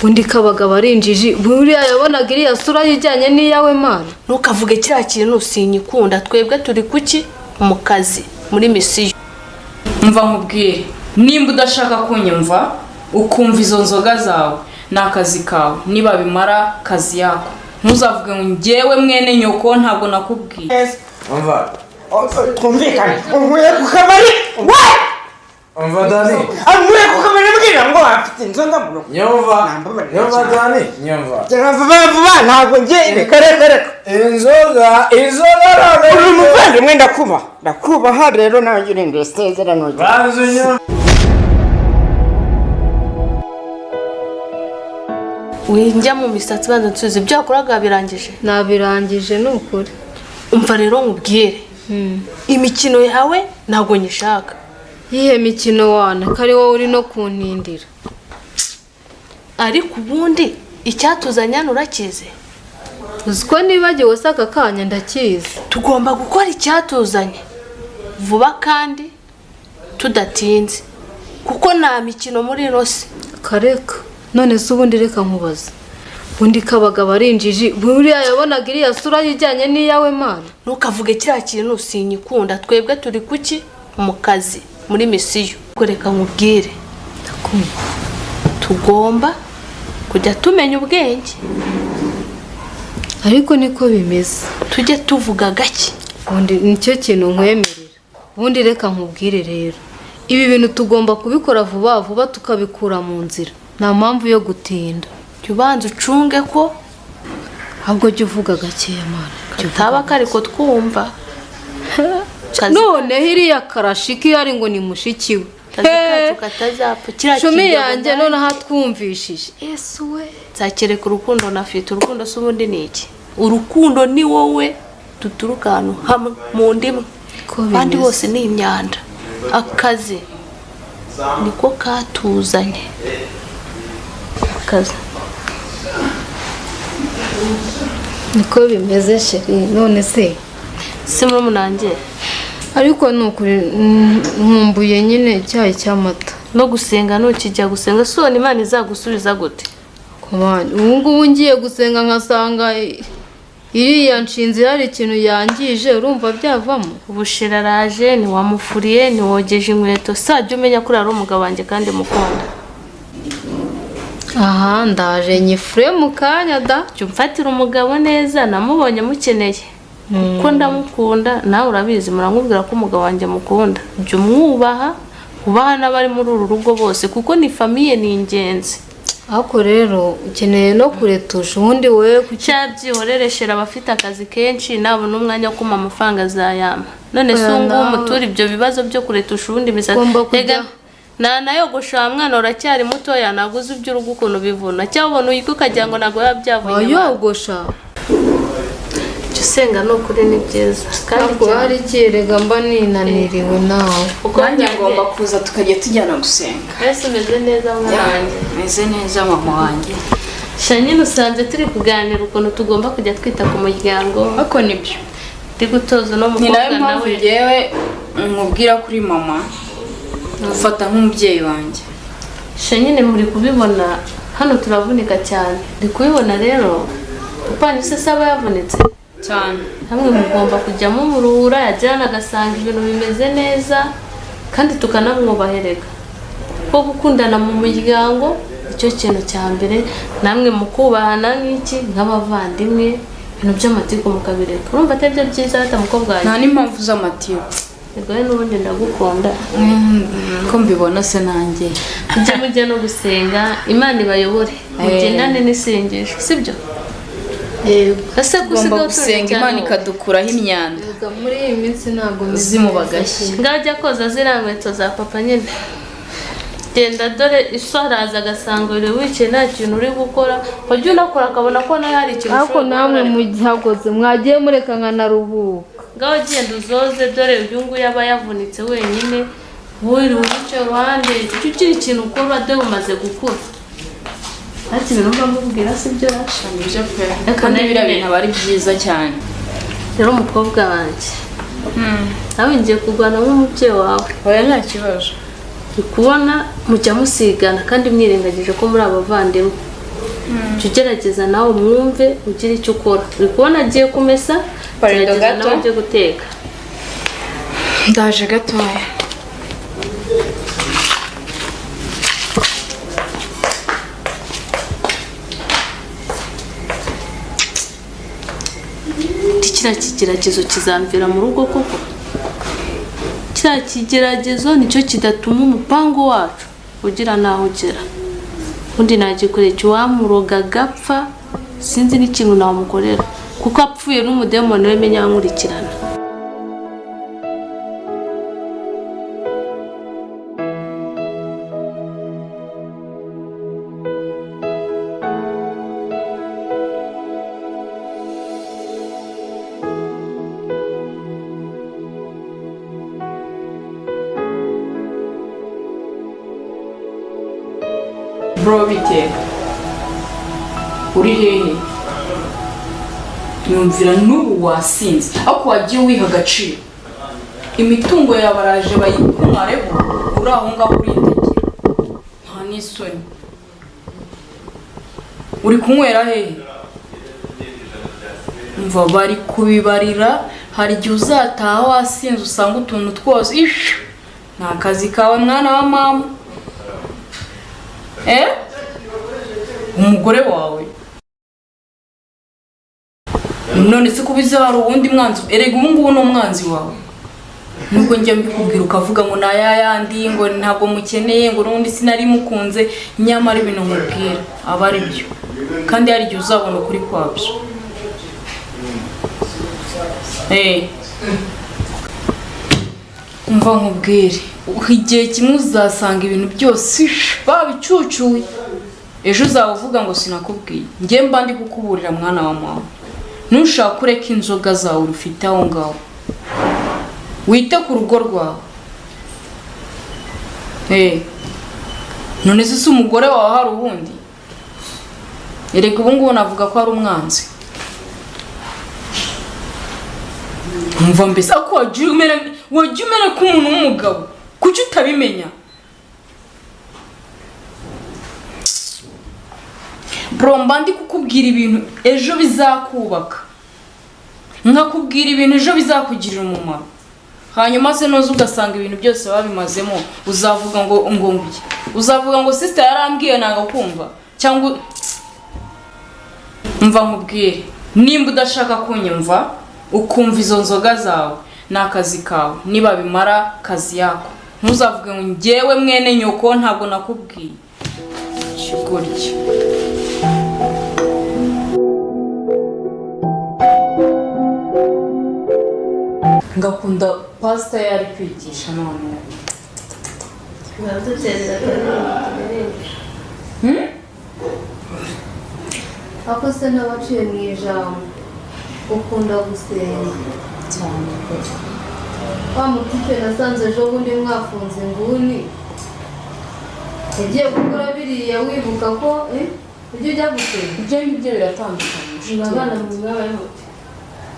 undi kabaga barinjiji buriya yabonaga iriya sura yijyanye n'iyawe mana. Ntukavuge kiriya kintu sinyikunda, twebwe turi kuki mu kazi muri misiyo. Mva nkubwire, nimba udashaka kunyumva ukumva izo nzoga zawe n'akazi kawe, niba bimara kazi yako ntuzavuge ngo njyewe mwene nyoko ntabwo nakubwiye. Umva twumvikane umuye ku kabari we umva Dani umuye ku kabari mbwira ngo afite inzoga mu rugo. nyumva Dani nyumva vuba ntabwo ngiye kare inzoga uri umuvandimwe ndakubaha rero nanjye urinde isezerano bazunya Winjya mu misatsi banza nsubize ibyo wakoraga birangije. Nabirangije nukuri. Umva rero nkubwire. Imikino yawe ntabwo nyishaka. Yihe mikino wana kari wowe uri no kuntindira. Ariko ubundi icyatuzanya nurakize. Uziko nibagiwe saka kanya ndakizi. Tugomba gukora icyatuzanye vuba kandi tudatinze. Kuko nta mikino muri rose. Kareka none se ubundi reka nkubaza. Undi kabaga barinjiji buriya yabonaga iriya sura yijyanye n'iyawe mana. Ntukavuge kiriya kintu sinyikunda, twebwe turi kuki mu kazi muri misiyo. Kureka nkubwire tugomba kujya tumenya ubwenge, ariko niko bimeze. Tujye tuvuga gake. Ubundi nicyo kintu nkwemerera. Ubundi reka nkubwire rero, ibi bintu tugomba kubikora vuba tukabikura mu nzira, nta mpamvu yo gutinda. Ubanza ucunge ko ahubwo jya uvuga gakeya mana, kataba kari ko twumva. None hiriya karashiki yari ngo ni mushikiwe. Katazapfa kiriya Shumi yanjye none hatwumvishije. Yesu we, nzakereka urukundo nafite. Urukundo se ubundi ni iki? Urukundo ni wowe tuturuka ahantu hamwe mu ndimwe, kandi bose ni imyanda. Akazi niko katuzanye. Akazi niko bimeze sheri. None se simwe munange, ariko nukuri nkumbuye nyine icyayi cy'amata no gusenga. Nukijya gusenga sone Imana izagusubiza gute? Komani ubu ngiye gusenga nkasanga iriya nshinzi hari ikintu yangije, urumva byavamo? Ubushira raje ni wamufuriye ni wogeje inkweto, sajya umenya kuri ari umugabo wanjye kandi mukunda. Aha ndaje nyifure mu kanya da. Cyo mfatira umugabo neza, namubonye mukeneye kuko ndamukunda. Nawe urabizi murankubwira ko umugabo wanjye mukunda. Cyo mwubaha ubaha n'abari muri uru rugo bose kuko ni famiye ni ingenzi. Ako rero ukeneye no kuretusha ubundi wewe kucyabyihorereshera abafite akazi kenshi nabo n'umwanya wo kuma amafaranga zayama. None se ngo umutura ibyo bibazo byo kuretusha ubundi misatsi nayogosha mwana uracyari muto yanaguze iby'urugo ukuntu bivuna cyabona uyikukagira ngo nago yabyavuye. Yogosha Senga no kuri ni byiza kandi ko hari kirega mba ninaniriwe nawe. Ukanje ngomba kuza tukajya tujyana gusenga. Ese meze neza mwanjye? Meze neza mama wanjye. Shanyine usanze turi kuganira ukuntu tugomba kujya twita ku muryango. Ako nibyo. Ndi gutoza no mukobwa nawe. Ngewe nkubwira kuri mama ufata nk'umubyeyi wanjye. Shanyine muri kubibona hano turavunika cyane. Ndi kubibona rero upanye se saba yavunitse cyane. Hamwe mugomba kujyamo muruhura yajyana agasanga ibintu bimeze neza kandi tukanamwubahereka. Ko gukundana mu muryango icyo kintu cya mbere, namwe mukubahana nk'iki nk'abavandimwe, ibintu by'amatiko mukabireka. Urumva atebye byiza hata mukobwa wanjye. Nta n'impamvu z'amatiko. Egoye n'ubundi ndagukunda. Ko mbibona se nanjye. Mujye no gusenga Imana ibayobore. Mugendane n'isengesho sibyo? Ese gomba gusenga Imana ikadukuraho imyanda. Muri iyi minsi ntago zimubagashye. Ngajya koza zirangweto za papa nyine. Genda dore iswaraza agasangure wice nta kintu uri gukora. Wajya unakora akabona ko nayo hari ikintu. Ariko namwe mugihagoze mwagiye mureka nkana ruhuka. Ngaho genda uzoze dore uyu nguyu yaba yavunitse wenyine. Wiri wice ruhande icyo kiri ikintu ukora de umaze gukura. Ati birumva mubwira sibyo rashanije pe. Kandi bira bintu bari byiza cyane. Rero umukobwa wanjye. Nawe ngiye kugwana nk'umubyeyi wawe. Oya nta kibazo. Kubona mujya musigana kandi mwirengagije ko muri abavandimwe. jya ugerageza nawe mwumve ugire icyo ukora. Uri kubona agiye kumesa, gerageza nawe ujye guteka. Ndaje gatoya. Kiriya kigeragezo kizamvira mu rugo koko? Kiriya kigeragezo nicyo kidatuma umupango wacu ugira naho ugera. Undi nagikorera uwamuroga agapfa, sinzi n'ikintu namukorera kuko apfuye n'umudemoni we menya nkurikirana. Bro biteka. Uri hehe? Numvira n'ubu wasinze. Ako wagiye wiha agaciro. Imitungo yabaraje bayikumareho uri aho ngaho uritegera. Nta n'isoni. Uri kunywera hehe? Mva bari kubibarira, hari igihe uzataha wasinze usanga utuntu twose. Ish! Nta kazi kawe mwana wa mama. Umugore wawe none se kubize hari uwundi mwanzi erega ubu ngubu n'umwanzi wawe nubwo njya mbikubwira ukavuga ngo nayayandi ngo ntabwo mukeneye ngo n'undi sinari mukunze nyamara ibintu nkubwira aba ari byo kandi hari igihe uzabona ukuri kwabyo. Umva nkubwire igihe kimwe uzasanga ibintu byose babicucuye ejo uzavuga ngo sinakubwiye. Njye mba ndi kukuburira mwana wa mama, ntushaka ureka inzoga zawe urufite aho ngaho, wite ku rugo rwawe. None se umugore wawe hari ubundi? Erega ubu ngubu navuga ko ari umwanzi. Umva mbese ako wagiye umera k'umuntu w'umugabo kuki utabimenya? Bro mba ndi kukubwira ibintu ejo bizakubaka, nkakubwira ibintu ejo bizakugirira umumaro, hanyuma se noze ugasanga ibintu byose babimazemo uzavuga ngo ngombiye, uzavuga ngo sister yarambwiye nanga kumva cyangwa. Mva nkubwire nimba udashaka kunyumva ukumva izo nzoga zawe n'akazi kawe niba bimara kazi yako, ntuzavuge ngo njyewe mwene nyoko ntabwo nakubwiye. Shugurye ngakunda pastor yari kwigisha none. Ako se n'abaciye mu ijambo ukunda gusenga cyane pe. Wa mutipe nasanze ejo bundi mwafunze inguni yagiye gukora biriya wibuka ko ibyo ujya gusenga Ibyo ngibyo biratandukanye. Abana mu mwabaye muti.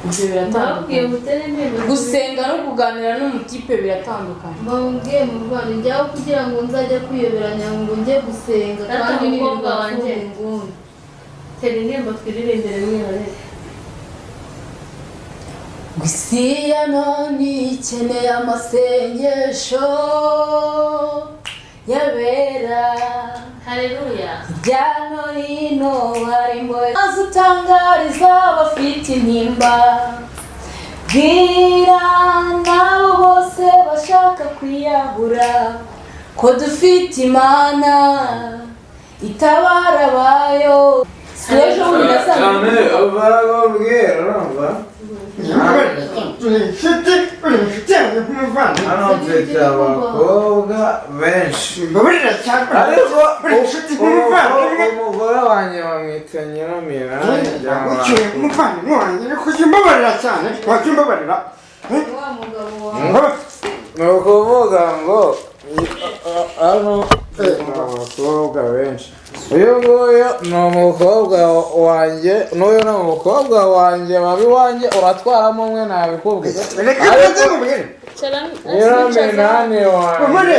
Ibyo biratandukanye. Gusenga no kuganira n'umutipe biratandukanye. mbabwiye mu Rwanda njyaho kugira ngo nzajya kwiyoberanya ngo njye gusenga kandi n'umukobwa wanjye inguni. Tera indirimbo twiririmbire mwiharire. Gusiya none ikeneye amasengesho yabera. Haleluya. Jano hino harimo azutangariza abafite intimba, bwira nabo bose bashaka kwiyahura ko dufite Imana itabara bayo. Sejo unasanzwe ubabwira urumva hano mfite abakobwa benshi ariko umugore wanjye bamwita Nyiramira. umuvandimwe wanjye ariko ujya umbabarira cyane, wajya umbabarira. Wa mugabo wawe ni ukuvuga ngo hano abakobwa benshi, uyu nguyu ni umukobwa wanjye n'uyu ni umukobwa wanjye, babi wanjye uratwaramo umwe nabikubwiye. Reka nze mubwire. Nyiramira ni wanjye.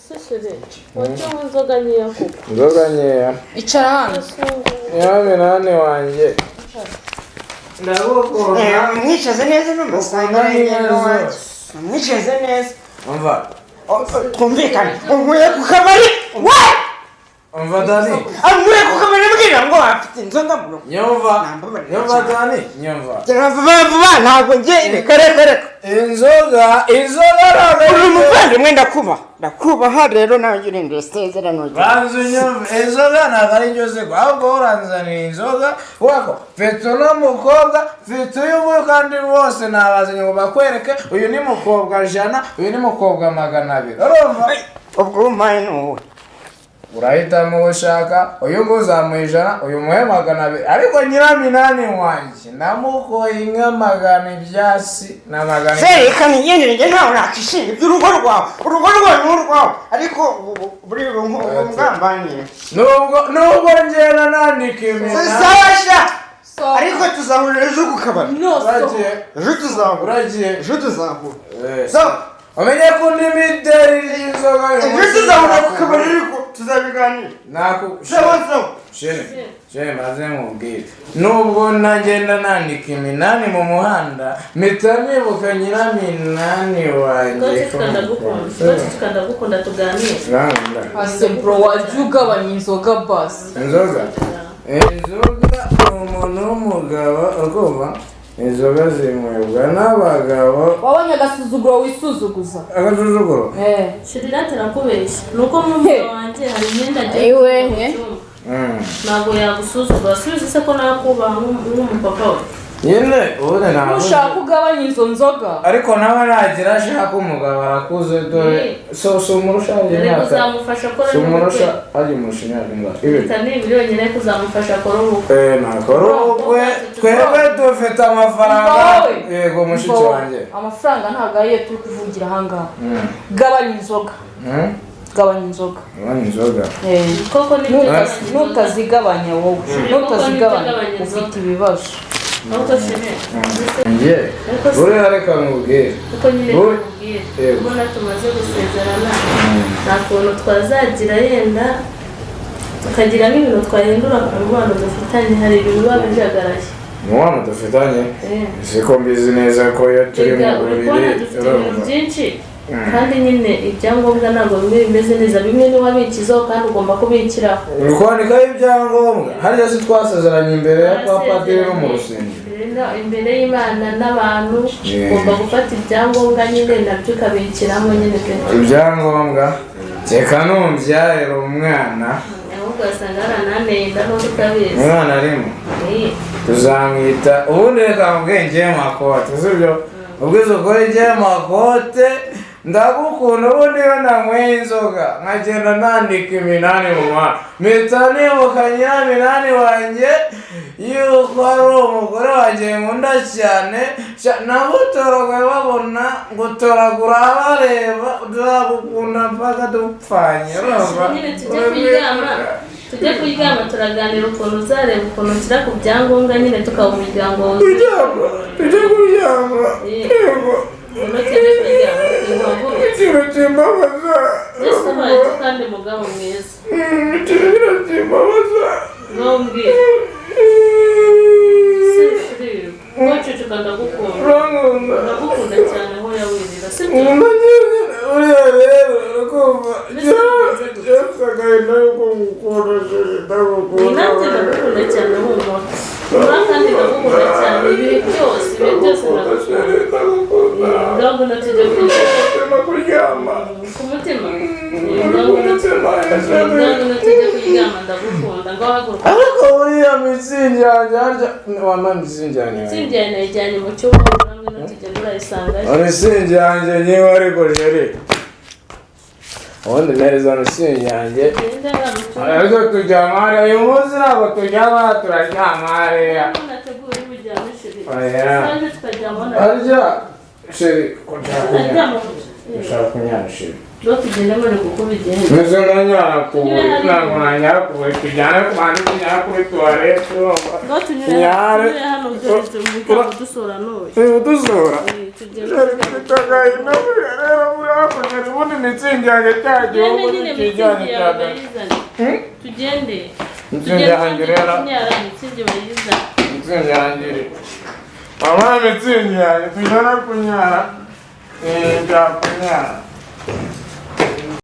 Sishere. Wacho inzoga nyeya koko. Inzoga nyeya. Icara hano. Nyaminani wanjye. Ndagukunda. Mwicaze neza n'umusanga neza. Mwicaze neza. Umva. Twumvikane. Unkuye ku kabari. Umva Dani. Unkuye ku kabari mbwira ngo afite inzoga mu rugo. Nyumva Dani. Nyumva. Vuba ntabwo ngiye reka. Inzoga Uri umuvandimwe ndakubaha rero nawe urinde isezerano ryawe. banzu nyumva inzoga ntabwo ari inzozi ahubwo uranzanira inzoga wako mfite uno mukobwa mfite uyu nguyu kandi bose nabazanye ngo bakwereke uyu ni mukobwa jana uyu ni mukobwa 200 urumva Ubwo umpaye n'uwo. urahitamo uwo ushaka uyu nguyu uzamuha 100 uyu muhe 200 ariko nyiraminani wanjye namukoye inka 100 ibyasi na 100 Reka nigendere njye ntawe nakishinga iby'urugo rwawe. Urugo rwawe ni urwawe. Ariko buri ngambaniye. nubwo ngenda nandika imina Sasha. Ariko tuzahurira ejo ku kabari. uragiye Ejo tuzahura. uragiye Ejo tuzahura. so umenye ko undi mideri y'inzoga Ejo tuzahura ku kabari ariko tuzabiganira. Sawa. Shene maze mubwire nubwo nagenda nandika iminani mu muhanda mpita nibuka nyiraminani wanjye tukandagukunda tuganire. Ase bro wajya ugabanya inzoga basi. inzoga umuntu w'umugabo urumva inzoga zinywebwa n'abagabo Wabonye agasuzuguro wisuzuguza. agasuzuguro Shirira terakubeshya. Nuko mu mwana wanjye hari imyenda agiye. Ntabwo yagusuzugura. Subiza se ko nakubaha nk'umupapa we. nyine ubundi ntabwo Ushaka ugabanya izo nzoga. ariko nawe nagira ashaka umugabo arakuze dore so umurusha Rero uzamufasha akora umurusha ari mushinyari ngo ibi Kandi miliyoni rero kuzamufasha akora ubukwe. nakora ubukwe twebwe dufite amafaranga yego mushiki wanjye Amafaranga ntabwo ariyo turi kuvugira ahangaha. Gabanya inzoga. Gabanya inzoga. inzoga Koko ni Nutazigabanya wowe. Nutazigabanya ufite ibibazo. Nuko shime. njye uriya reka mubwire Kuko nyine kubwira. Ubona tumaze gusezerana. Nta kuntu twazagira yenda tukagira n'ibintu twahindura ku mubano dufitanye hari ibintu biba bijagaraye. umubano dufitanye siko mbizi neza ko iyo turi mu buriri byinshi kandi nyine ibyangombwa ntabwo bimwe bimeze neza bimwe niwabikizaho kandi ugomba kubikiraho kwandikaho ibyangombwa hariya si twasezeranye imbere ya kwa padiri no mu rusengero imbere y'Imana n'abantu ugomba gufata ibyangombwa nyine nabyo ukabikiramo nyine ibyangombwa reka numbyarira umwana ahubwo ugasanga harananeye ndabona utabizi umwana arimo tuzamwita ubundi reka mubwenge makote sibyo ubwiza ukora igihe makote ndagukunda ubundi iyo nanyweye inzoga nkagenda nandika iminani mu muhanda mpita nibuka nyiraminani wanjye yuko ari umugore wanjye nkunda cyane nagutoraguye babona gutoragura abareba tuzagukunda mpaka dupfanye nyine tujye kuryama turaganira ukuntu uzareba ukuntu nshyira ku byangombwa nyine tukaba umuryango tujye kuryama yego ikintu kimbabaza kandi mugabo mwiza ikintu kimbabaza ntumbwire ntucucuka ndagukunda cyane aho yawirira sibyo uriya rero urakumva Yesu agahinda yuko ngukunda ndagukunda nanjye ndagukunda cyane humura kandi ndagukunda cyane ibihe byose ndagukunda ndabona tujya kuryama ku mutima ndabona tujya kuryama ndagukunda ngo haguruka ariko uriya mitsingi yanjye wambaye mitsingi yanjye nayijyanye mu cyumba namwe tujya turayisanga mitsingi yanjye niba ariko jeri ubundi mpereza mitsingi yanjye ariko turyama hariya uyu munsi ntabwo turyama turaryama hariya harya sheri ushaka kunyara sheri Ngo tugende muri kuko bigenda. Nzi nkanyara kuwe ntabwo nanyara kuwe tujyane ku bandi tujyane kuri tuwarete Ngo tunyure hano dore dusora noye. udusura Tugende. bitagahinda rero muri hakurya ubundi mitsingi yanjye cyagiye ubu kijyanye cyane Tugende. mitsingi yanjye rero Mitsingi bayizana. mitsingi yanjye mama mitsingi yanjye tujyana kunyara byakunyara